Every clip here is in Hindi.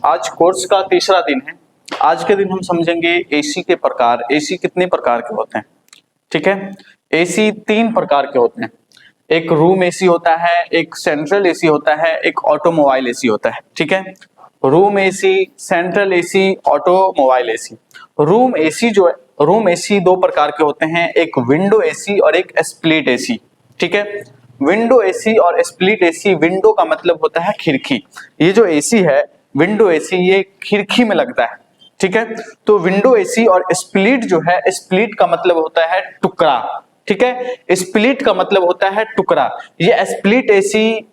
आज कोर्स का तीसरा दिन है। आज के दिन हम समझेंगे एसी के प्रकार। एसी कितने प्रकार के होते हैं, ठीक है। एसी 3 प्रकार के होते हैं। एक रूम एसी होता है, एक सेंट्रल एसी होता है, एक ऑटोमोबाइल एसी होता है, ठीक है। Room AC, central AC, automobile AC. Room AC जो है, रूम एसी 2 प्रकार के होते हैं, एक विंडो एसी और एक स्प्लिट एसी, ठीक है। विंडो एसी और स्प्लिट एसी, विंडो का मतलब होता है खिड़की। ये जो एसी है विंडो एसी, ये खिड़की में लगता है, ठीक है। तो विंडो एसी और स्प्लिट जो है, स्प्लिट का मतलब होता है टुकड़ा, ठीक है। स्प्लिट का मतलब होता है टुकड़ा। ये स्प्लिट एसी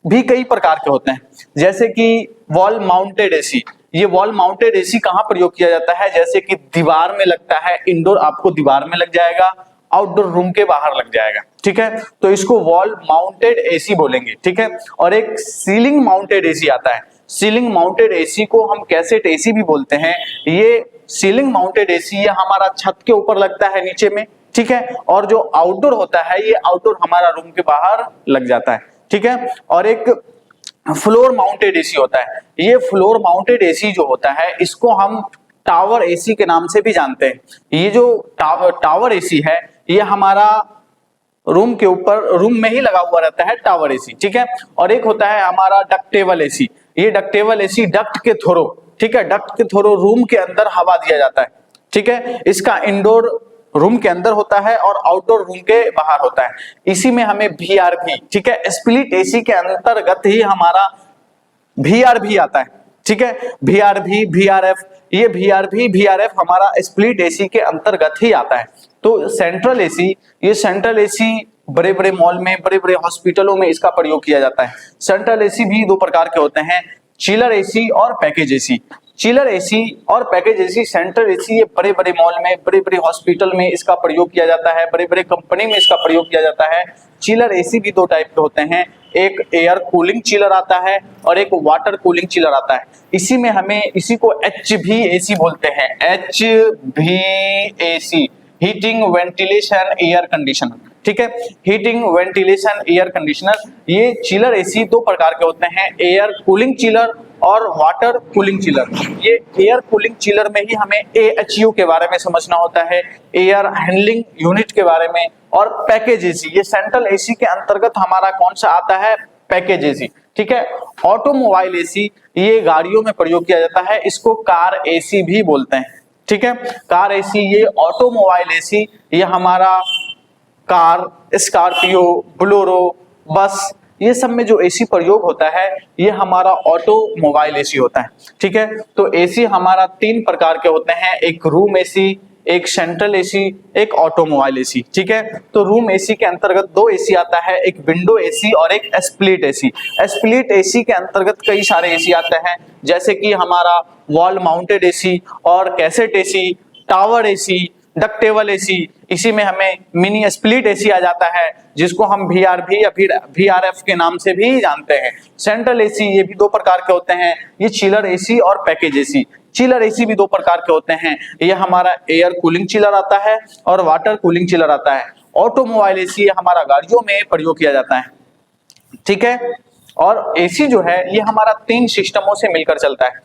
भी कई प्रकार के होते हैं, जैसे कि वॉल माउंटेड एसी। ये वॉल माउंटेड एसी कहां प्रयोग किया जाता है, जैसे कि दीवार में लगता है, इंडोर आपको दीवार में लग जाएगा, आउटडोर रूम के बाहर लग जाएगा, ठीक है। तो इसको वॉल माउंटेड एसी बोलेंगे, ठीक है। और एक सीलिंग माउंटेड एसी आता है। सीलिंग माउंटेड एसी को हम कैसेट एसी भी बोलते हैं। ये सीलिंग माउंटेड एसी ये हमारा छत के ऊपर लगता है नीचे में, ठीक है। और जो आउटडोर होता है ये आउटडोर हमारा रूम के बाहर लग जाता है, ठीक है। और एक फ्लोर माउंटेड एसी होता है। ये फ्लोर माउंटेड एसी जो होता है इसको हम टावर एसी के नाम से भी जानते हैं। ये जो टावर एसी है ये हमारा रूम के ऊपर, रूम में ही लगा हुआ रहता है टावर एसी, ठीक है। और एक होता है हमारा डक्टेबल एसी। ये डक्टेबल एसी डक्ट के थ्रू, ठीक है, डक्ट के थ्रू रूम के अंदर हवा दिया जाता है, ठीक है। इसका इंडोर रूम के अंदर होता है और आउटडोर रूम के बाहर होता है। इसी में हमें VRV, ठीक है, स्प्लिट एसी के अंतर्गत ही हमारा VRV आता है, ठीक है। VRV, VRF, ये VRV, VRF हमारा स्प्लिट एसी के अंतर्गत ही आता है। तो सेंट्रल एसी, ये सेंट्रल एसी बड़े बड़े मॉल में, बड़े बड़े हॉस्पिटलों में इसका प्रयोग किया जाता है। सेंट्रल एसी भी 2 प्रकार के होते हैं, चिलर एसी और पैकेज एसी। चिलर एसी और पैकेज एसी, सेंट्रल एसी ये बड़े बड़े मॉल में, बड़े बड़े हॉस्पिटल में इसका प्रयोग किया जाता है, बड़े बड़े कंपनी में इसका प्रयोग किया जाता है। चिलर एसी भी 2 टाइप के होते हैं, एक एयर कूलिंग चिलर आता है और एक वाटर कूलिंग चिलर आता है। इसी में हमें, इसी को HVAC बोलते हैं, HVAC, heating ventilation air conditioner, ठीक है। Heating ventilation air conditioner. ये चिलर एसी 2 प्रकार के होते हैं, एयर कूलिंग चिलर और वाटर कूलिंग चिलर। ये एयर कूलिंग चिलर में ही हमें AHU के बारे में समझना होता है, एयर हैंडलिंग यूनिट के बारे में। और पैकेज एसी, ये सेंट्रल एसी के अंतर्गत हमारा कौन सा आता है, पैकेज एसी, ठीक है। ऑटोमोबाइल एसी, ये गाड़ियों में प्रयोग किया जाता है, इसको कार एसी भी बोलते हैं, ठीक है। कार एसी, ये ऑटोमोबाइल एसी, ये हमारा कार, स्कॉर्पियो, बोलेरो, बस, ये सब में जो एसी प्रयोग होता है ये हमारा ऑटोमोबाइल एसी होता है, ठीक है। तो एसी हमारा 3 प्रकार के होते हैं, एक रूम एसी, एक सेंट्रल एसी, एक ऑटोमोबाइल एसी, ठीक है। तो रूम एसी के अंतर्गत 2 एसी आता है, एक विंडो एसी और एक स्प्लिट एसी। स्प्लिट एसी के अंतर्गत कई सारे एसी आते हैं, जैसे कि हमारा वॉल माउंटेड एसी और cassette AC, tower AC, ductable AC. इसी में हमें मिनी स्प्लिट एसी आ जाता है, जिसको हम VRV या फिर VRF के नाम से भी जानते हैं। सेंट्रल एसी, ये भी 2 प्रकार के होते हैं, ये चिलर एसी और पैकेज एसी। चिलर एसी भी 2 प्रकार के होते हैं, ये हमारा एयर कूलिंग चिलर आता है और वाटर कूलिंग चिलर आता है। ऑटोमोबाइल एसी हमारा गाड़ियों में प्रयोग किया जाता है, ठीक है। और एसी जो है ये हमारा 3 सिस्टमों से मिलकर चलता है।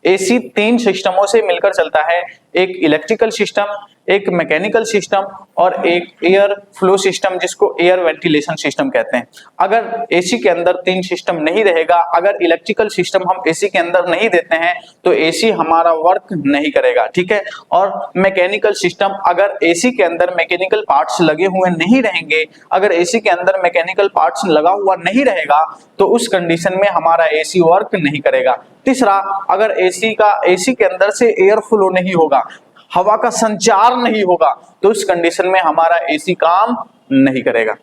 एसी 3 सिस्टमों से मिलकर चलता है, एक इलेक्ट्रिकल सिस्टम, एक मैकेनिकल सिस्टम और एक एयर फ्लो सिस्टम, जिसको एयर वेंटिलेशन सिस्टम कहते हैं। अगर एसी के अंदर 3 सिस्टम नहीं रहेगा, अगर इलेक्ट्रिकल सिस्टम हम एसी के अंदर नहीं देते हैं तो एसी हमारा वर्क नहीं करेगा, ठीक है। और मैकेनिकल सिस्टम, अगर एसी के अंदर मैकेनिकल पार्ट्स लगे हुए नहीं रहेंगे, अगर एसी के अंदर मैकेनिकल पार्ट्स लगा हुआ नहीं रहेगा तो उस कंडीशन में हमारा एसी वर्क नहीं करेगा। तीसरा, अगर एसी के अंदर से एयर फ्लो नहीं होगा, हवा का संचार नहीं होगा, तो इस कंडीशन में हमारा एसी काम नहीं करेगा।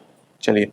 चलिए।